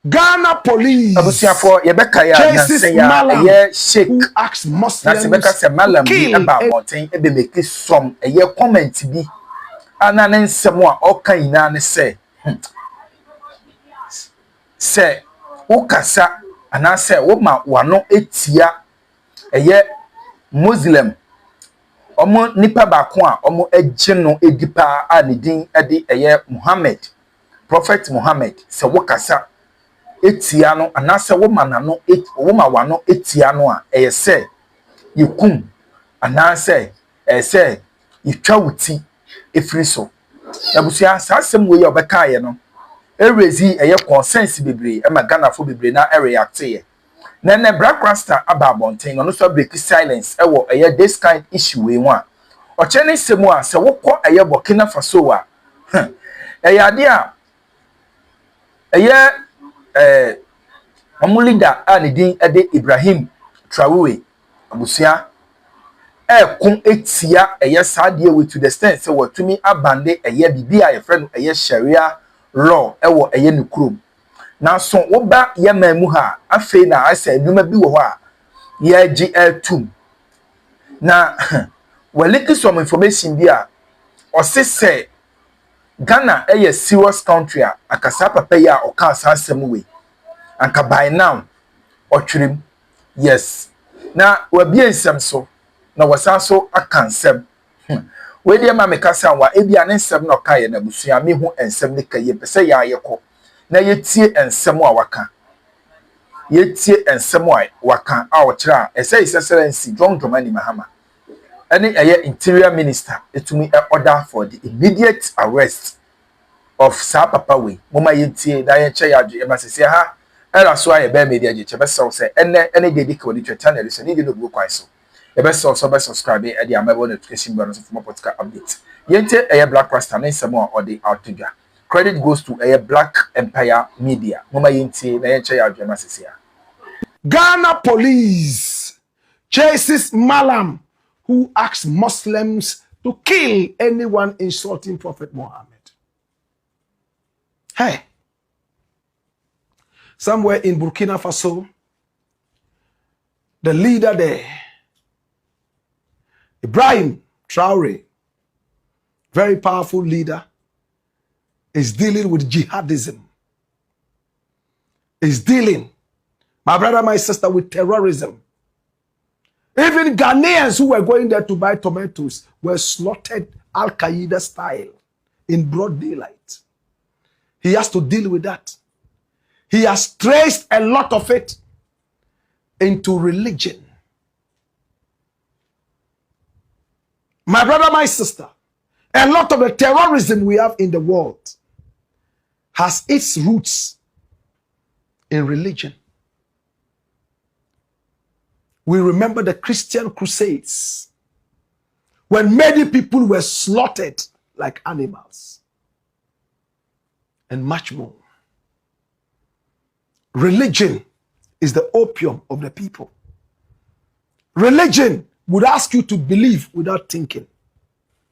Ghana police. Abusiafo yebeka ya nyanse ya eye shake. Who asked Muslims na se Malam bi aba mountain ebe make some eye comment bi. Ana ne nsem a oka ina ne se. Se ukasa ana se wo ma wano etia eye Muslim omo nipa ba ko a omo agye no edipa a ne din ade eye Mohamed, Prophet Mohamed se wokasa etia no anase wo ma nano wo ma wano etia no a eye se yekum anase se yitwa wuti efiri so abusia sasem we ye obeka ye no erezi eye consensus bebre e ma Ghana fo bebre na react ye na Black Rasta aba bonten no so break silence e wo eye this kind issue we one o chene semu a se wokọ eye Burkina Faso a eye ade a eye omo leader a ne din ade Ibrahim Traoré abusia kun etia eye saade we to the extent se watumi abande eye bibia ye friend eye Sharia law e wo eye ne krom na so wo ba ye mamu ha afei na asa aduma bi wo ho a ye GL2 na waliki some information bi a osese Ghana eye serious country a akasa papa ya oka asasem we anka by now otwirim yes na wabi ensem so na wasanso akansem we dey ma mekasa wa ebia ne nsem na oka ye na busua me hu ensem ne kaye pese ya yekọ na yetie ensem a waka yetie ensem a waka a okira ese excellency John Dramani Mahama any interior minister etumi order for the immediate arrest of sa papa we moma yetie da ye che ya adu e masese ha era so aye be media je chebe so se ene dedicate wodi channel so ni de no bu kwan so e be so subscribe e de amabo notification bell so for more podcast update yente Black Rasta na nsemo a odi outdua credit goes to Black Empire Media moma yente na ye che ya adu masese ha Ghana police chases Malam who asks Muslims to kill anyone insulting Prophet Mohammed. Hey, somewhere in Burkina Faso, the leader there, Ibrahim Traoré, very powerful leader, is dealing with jihadism. Is dealing, my brother, my sister, with terrorism. Even Ghanaians who were going there to buy tomatoes were slaughtered Al-Qaeda style in broad daylight. He has to deal with that. He has traced a lot of it into religion. My brother, my sister, a lot of the terrorism we have in the world has its roots in religion. We remember the Christian Crusades when many people were slaughtered like animals and much more. Religion is the opium of the people. Religion would ask you to believe without thinking.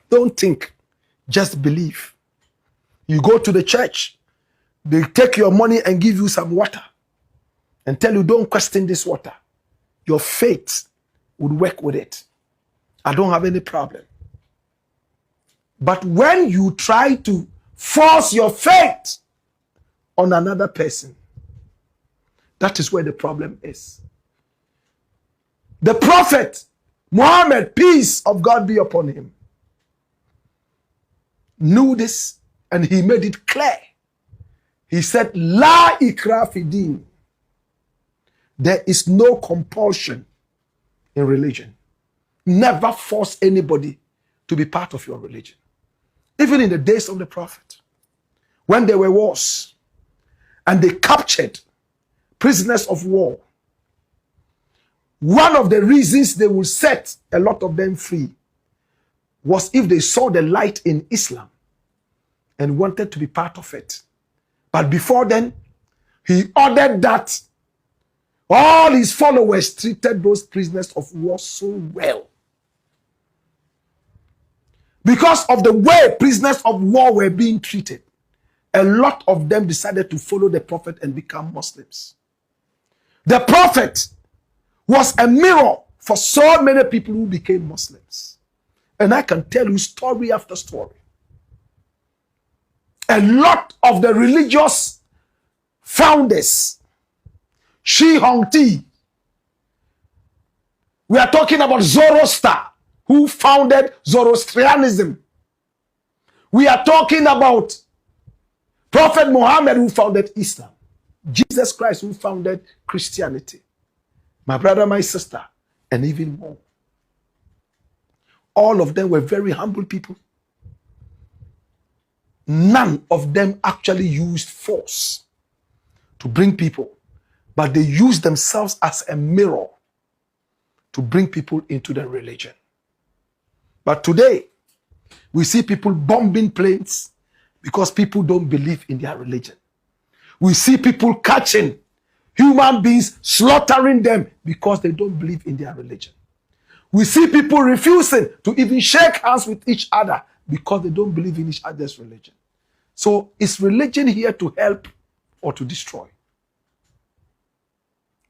Don't think, just believe. You go to the church, they take your money and give you some water and tell you don't question this water. Your faith would work with it. I don't have any problem. But when you try to force your faith on another person, that is where the problem is. The Prophet Mohammed, peace of God be upon him, knew this and he made it clear. He said, La ikra fi din. There is no compulsion in religion. Never force anybody to be part of your religion. Even in the days of the Prophet, when there were wars and they captured prisoners of war, one of the reasons they would set a lot of them free was if they saw the light in Islam and wanted to be part of it. But before then, he ordered that all his followers treated those prisoners of war so well. Because of the way prisoners of war were being treated, a lot of them decided to follow the prophet and become Muslims. The prophet was a mirror for so many people who became Muslims. And I can tell you story after story. A lot of the religious founders, Shi Hongti, we are talking about Zoroaster, who founded Zoroastrianism. We are talking about Prophet Mohamed, who founded Islam. Jesus Christ, who founded Christianity. My brother, my sister, and even more. All of them were very humble people. None of them actually used force to bring people, but they used themselves as a mirror to bring people into the religion. But today, we see people bombing planes because people don't believe in their religion. We see people catching human beings, slaughtering them because they don't believe in their religion. We see people refusing to even shake hands with each other because they don't believe in each other's religion. So is religion here to help or to destroy?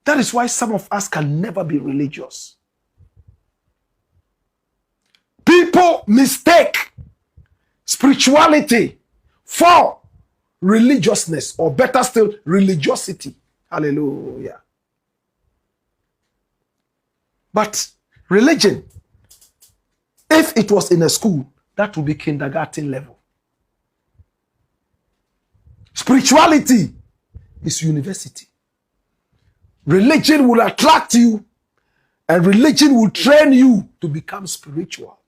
That is why some of us can never be religious. People mistake spirituality for religiousness, or better still, religiosity. Hallelujah. But religion, if it was in a school, that would be kindergarten level. Spirituality is university. Religion will attract you, and religion will train you to become spiritual.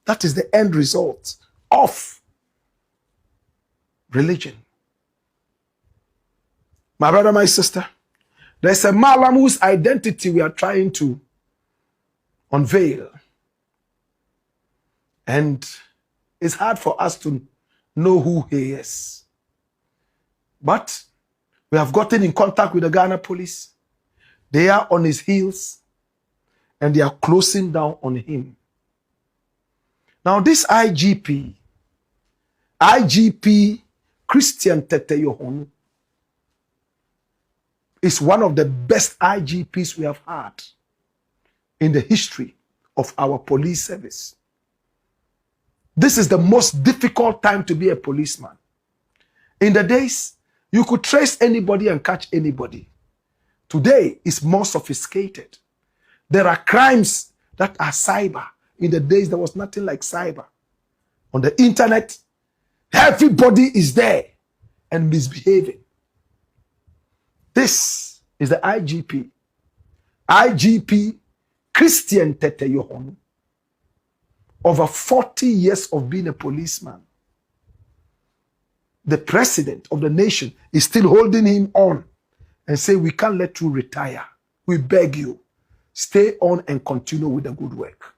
That is the end result of religion. My brother, my sister, there's a Malam whose identity we are trying to unveil. And it's hard for us to know who he is. But we have gotten in contact with the Ghana police. They are on his heels and they are closing down on him. Now this IGP Christian Tete Yohonu, is one of the best IGPs we have had in the history of our police service. This is the most difficult time to be a policeman. In the days, you could trace anybody and catch anybody. Today is more sophisticated. There are crimes that are cyber. In the days, there was nothing like cyber. On the internet, everybody is there and misbehaving. This is the IGP Christian Tete Yohonu. Over 40 years of being a policeman. The president of the nation is still holding him on and say, we can't let you retire. We beg you, stay on and continue with the good work.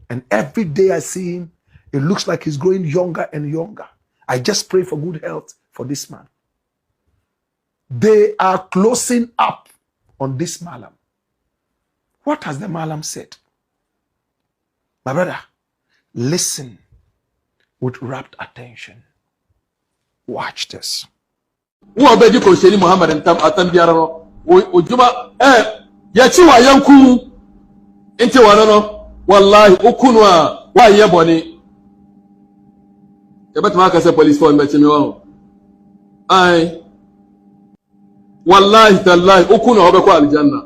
And every day I see him, it looks like he's growing younger and younger. I just pray for good health for this man. They are closing up on this Malam. What has the Malam said? My brother, listen with rapt attention. Watch this. Mohamed ko sheni Muhammad atam biara no ojuma yachi wa yanku ente wana no wallahi okunu a wa ye boni e betuma ka se police phone be chimi wa ai wallahi tallahi okunu obe ko aljanna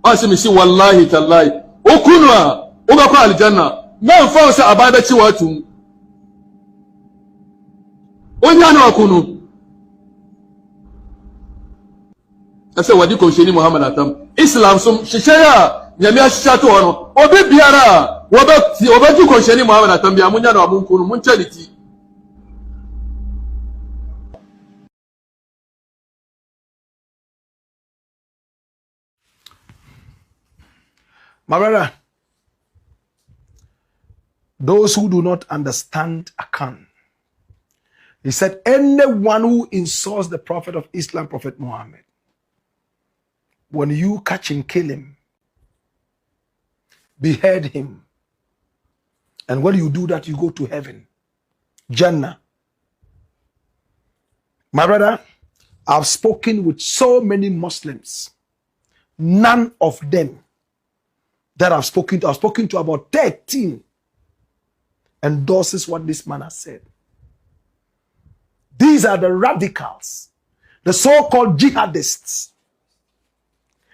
wasi mi si wallahi tallahi okunu a obe ko aljanna man fa se ababa chi wa tum onya na okunu ase wadi ko sheni Muhammad atam Islam sum shishaya nyame ashisha to ono obi biara obi ko sheni Muhammad atam bia munya na amunkunu munchaliti. My brother, those who do not understand Akan, he said, anyone who insults the prophet of Islam, Prophet Muhammad, when you catch him, kill him, behead him, and when you do that, you go to heaven, Jannah. My brother, I've spoken with so many Muslims. None of them that I've spoken to about 13, endorses what this man has said. These are the radicals, the so-called jihadists.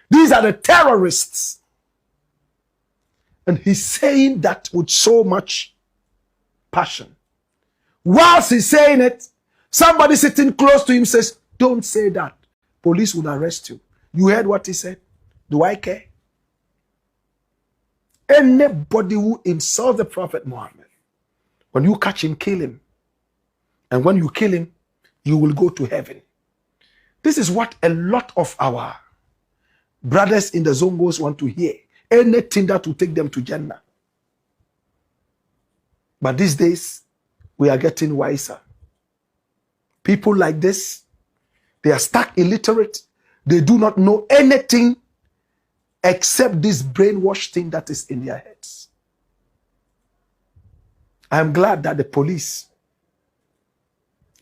These are the terrorists. And he's saying that with so much passion. Whilst he's saying it, somebody sitting close to him says, don't say that. Police will arrest you. You heard what he said? Do I care? Anybody who insults the Prophet Muhammad, when you catch him, kill him. And when you kill him, you will go to heaven. This is what a lot of our brothers in the Zongos want to hear. Anything that will take them to Jannah. But these days, we are getting wiser. People like this, they are stuck illiterate. They do not know anything except this brainwashed thing that is in their heads. I am glad that the police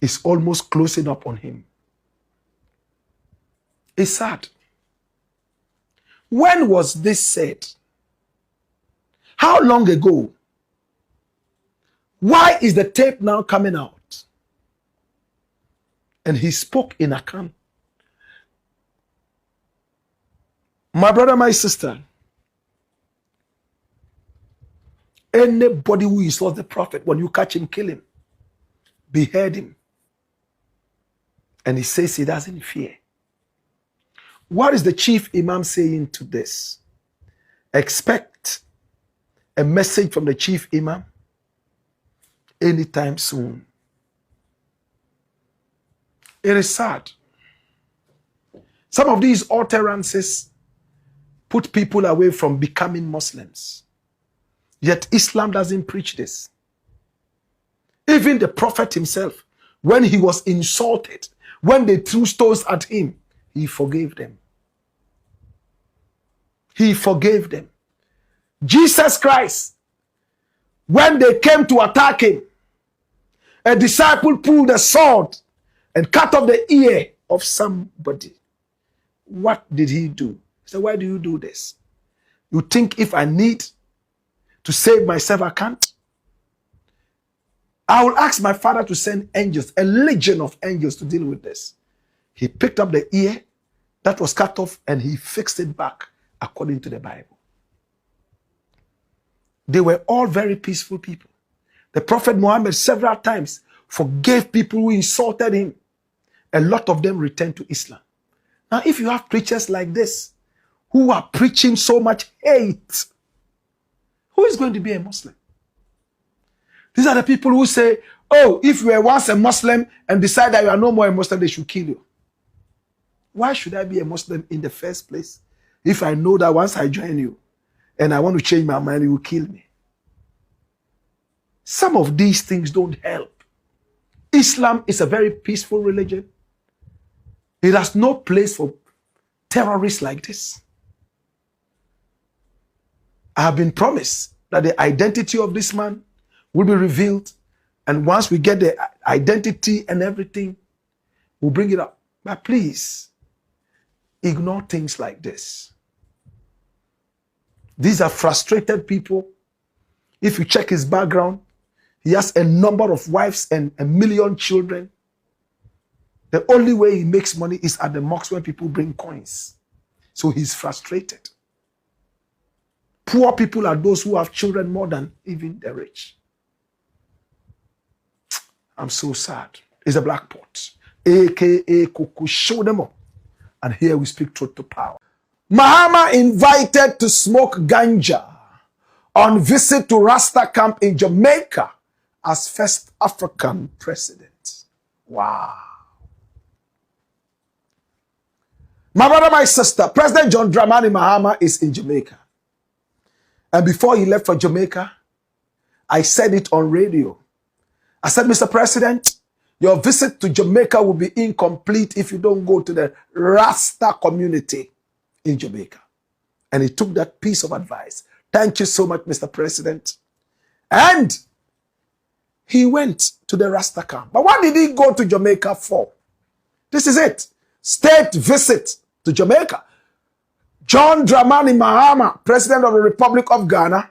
is almost closing up on him. It's sad. When was this said? How long ago? Why is the tape now coming out? And he spoke in Akan. My brother, my sister, anybody who insults the Prophet, when you catch him, kill him, behead him. And he says he doesn't fear. What is the chief imam saying to this? Expect a message from the chief imam anytime soon. It is sad. Some of these utterances put people away from becoming Muslims. Yet Islam doesn't preach this. Even the Prophet himself, when he was insulted, when they threw stones at him, he forgave them. He forgave them. Jesus Christ, when they came to attack him, a disciple pulled a sword and cut off the ear of somebody. What did he do? He said, why do you do this? You think if I need to save myself, I can't? I will ask my Father to send angels, a legion of angels to deal with this. He picked up the ear that was cut off and he fixed it back according to the Bible. They were all very peaceful people. The Prophet Muhammad several times forgave people who insulted him. A lot of them returned to Islam. Now, if you have preachers like this who are preaching so much hate, who is going to be a Muslim? These are the people who say, oh, if you were once a Muslim and decide that you are no more a Muslim, they should kill you. Why should I be a Muslim in the first place if I know that once I join you and I want to change my mind, you will kill me? Some of these things don't help. Islam is a very peaceful religion. It has no place for terrorists like this. I have been promised that the identity of this man will be revealed. And once we get the identity and everything, we'll bring it up. But please, ignore things like this. These are frustrated people. If you check his background, he has a number of wives and 1 million children. The only way he makes money is at the mosque when people bring coins. So he's frustrated. Poor people are those who have children more than even the rich. I'm so sad. It's a black pot. AKA Kuku Shodemo. And here we speak truth to power. Mahama invited to smoke ganja on visit to Rasta camp in Jamaica as first African president. Wow. My brother, my sister, President John Dramani Mahama is in Jamaica. And before he left for Jamaica, I said it on radio. I said, Mr. President, your visit to Jamaica will be incomplete if you don't go to the Rasta community in Jamaica. And he took that piece of advice. Thank you so much, Mr. President. And he went to the Rasta camp. But what did he go to Jamaica for? This is it. State visit to Jamaica. John Dramani Mahama, President of the Republic of Ghana,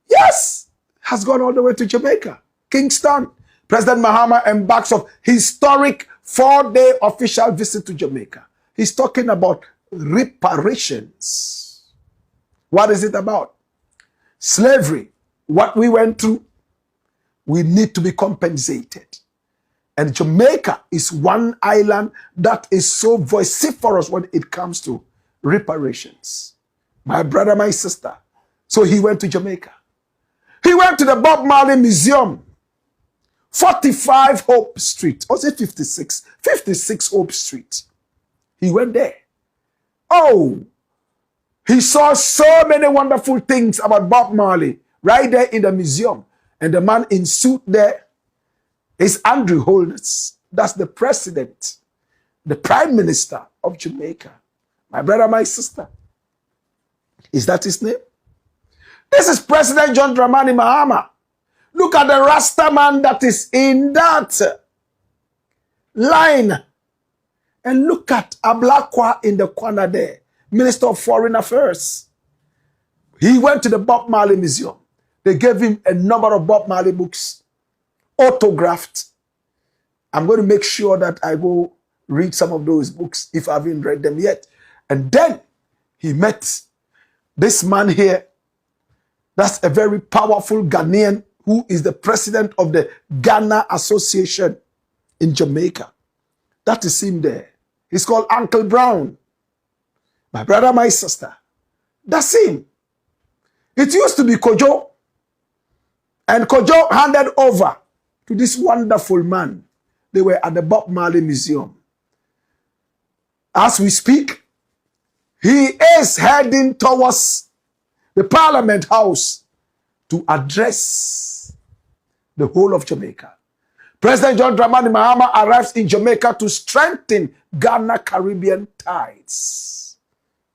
yes, has gone all the way to Jamaica. Kingston. President Mahama embarks on historic 4-day official visit to Jamaica. He's talking about reparations. What is it about? Slavery. What we went through, we need to be compensated. And Jamaica is one island that is so vociferous when it comes to reparations. My brother, my sister. So he went to Jamaica. He went to the Bob Marley Museum, 45 Hope Street. Or was it 56? 56 Hope Street. He went there. Oh, he saw so many wonderful things about Bob Marley right there in the museum. And the man in suit there is Andrew Holness. That's the president, the prime minister of Jamaica. My brother, my sister. Is that his name? This is President John Dramani Mahama. Look at the Rasta man that is in that line. And look at Ablakwa in the corner there, Minister of Foreign Affairs. He went to the Bob Marley Museum. They gave him a number of Bob Marley books, autographed. I'm going to make sure that I go read some of those books if I haven't read them yet. And then he met this man here. That's a very powerful Ghanaian who is the president of the Ghana Association in Jamaica. That is him there. He's called Uncle Brown. My brother, my sister. That's him. It used to be Kojo. And Kojo handed over to this wonderful man. They were at the Bob Marley Museum. As we speak, he is heading towards the Parliament House to address the whole of Jamaica. President John Dramani Mahama arrives in Jamaica to strengthen Ghana-Caribbean ties.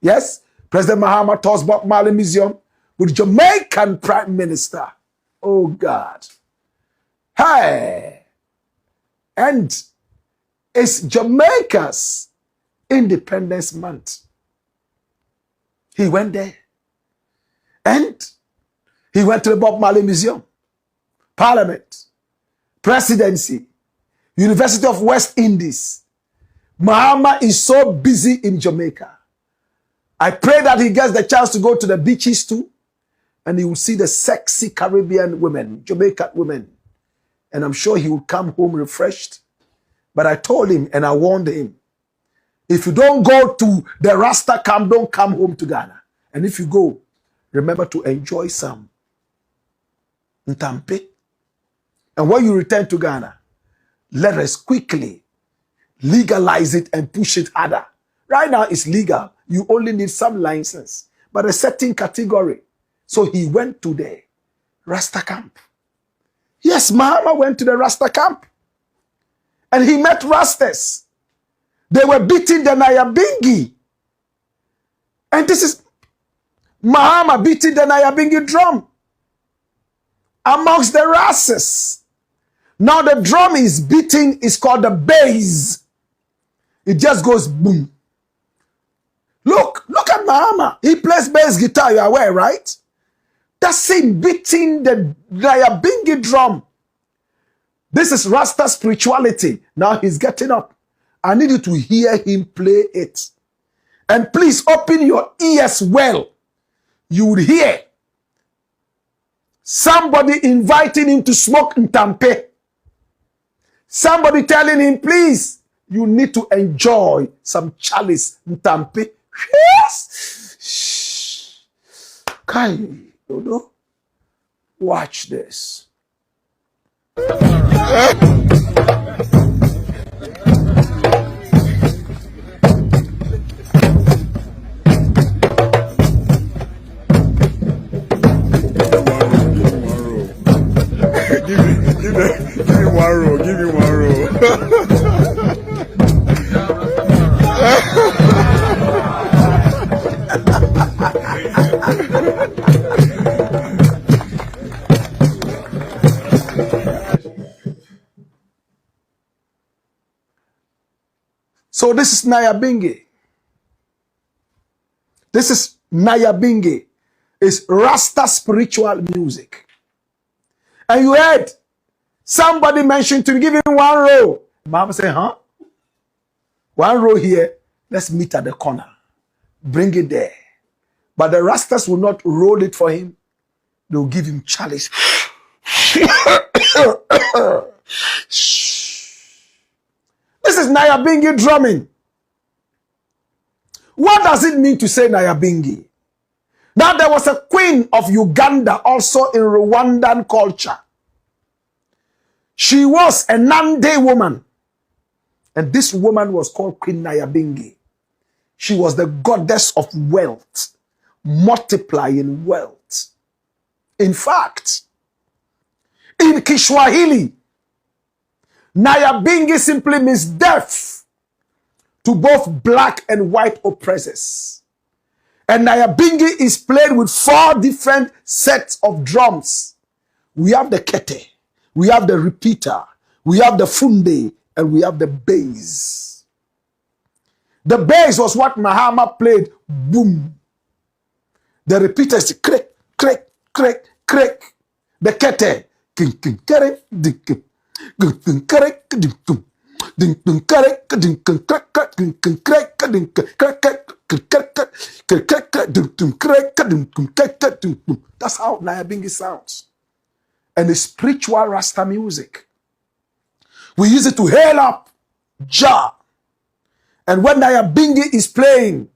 Yes, President Mahama tours Bob Marley Museum with Jamaican Prime Minister. Oh, God. Hey! And it's Jamaica's Independence Month. He went there. And he went to the Bob Marley Museum, Parliament, Presidency, University of West Indies. Mahama is so busy in Jamaica. I pray that he gets the chance to go to the beaches too, and he will see the sexy Caribbean women, Jamaican women. And I'm sure he will come home refreshed. But I told him and I warned him, if you don't go to the Rasta camp, don't come home to Ghana. And if you go, remember to enjoy some Ntampe. And when you return to Ghana, let us quickly legalize it and push it harder. Right now it's legal. You only need some license, but a certain category. So he went to the Rasta camp. Yes, Mahama went to the Rasta camp. And he met Rastas. They were beating the Nyabingi. And this is Mahama beating the Nyabingi drum amongst the Rastas. Now the drum is beating is called the bass. It just goes boom. Look at Mahama. He plays bass guitar, you're aware, right? That's him beating the Nyabingi drum. This is Rasta spirituality. Now he's getting up. I need you to hear him play it. And please open your ears well. You would hear somebody inviting him to smoke Ntampe. Somebody telling him, please, you need to enjoy some chalice Ntampe. Yes. Shh. Kai, Dodo, watch this. Give me one row. Give me one row. So this is Nyabinghi. This is Nyabinghi. It's Rasta spiritual music. And you heard somebody mentioned to give him 1 row. Mama said, huh? 1 row here. Let's meet at the corner. Bring it there. But the Rastas will not roll it for him. They'll give him chalice. This is Nyabinghi drumming. What does it mean to say Nyabinghi? Now there was a queen of Uganda also in Rwandan culture. She was a Nande woman. And this woman was called Queen Nyabinghi. She was the goddess of wealth, multiplying wealth. In fact, in Kiswahili, Nyabinghi simply means death to both black and white oppressors. And Nyabinghi is played with 4 different sets of drums. We have the kete, we have the repeater, we have the funde, and we have the bass. The bass was what Mohamed played, boom. The repeater is crack, crack, crack, crack. The kete, king, king, kere, ding, king. That's how Nyabinghi sounds. And the spiritual Rasta music. We use it to hail up Jah. And when Nyabinghi is playing,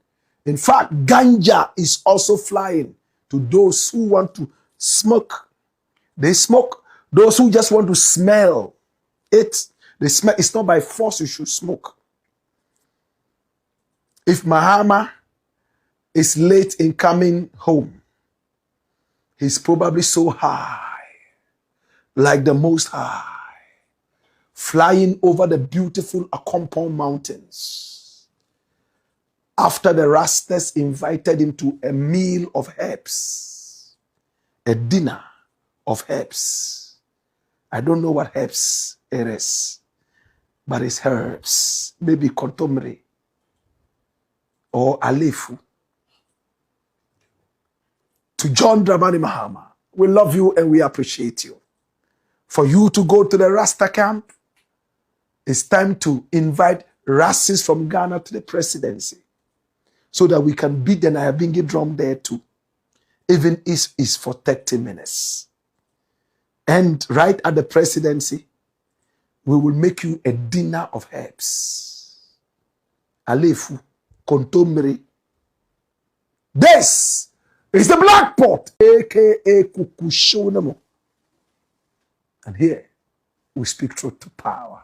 in fact, ganja is also flying to those who want to smoke. They smoke. Those who just want to smell it, they smell. It's not by force you should smoke. If Mohamed is late in coming home, he's probably so high, like the Most High, flying over the beautiful Akompong mountains. After the Rastas invited him to a meal of herbs, a dinner of herbs. I don't know what herbs it is, but it's herbs. Maybe kontomire or alefu. To John Dramani Mahama, we love you and we appreciate you. For you to go to the Rasta camp, it's time to invite Rastas from Ghana to the presidency so that we can beat the Nyabinghi drum there too, even if it's for 30 minutes. And right at the presidency, we will make you a dinner of herbs. Alefu, kontomire. This is the Black Pot, aka Kukushonamo. And here, we speak truth to power.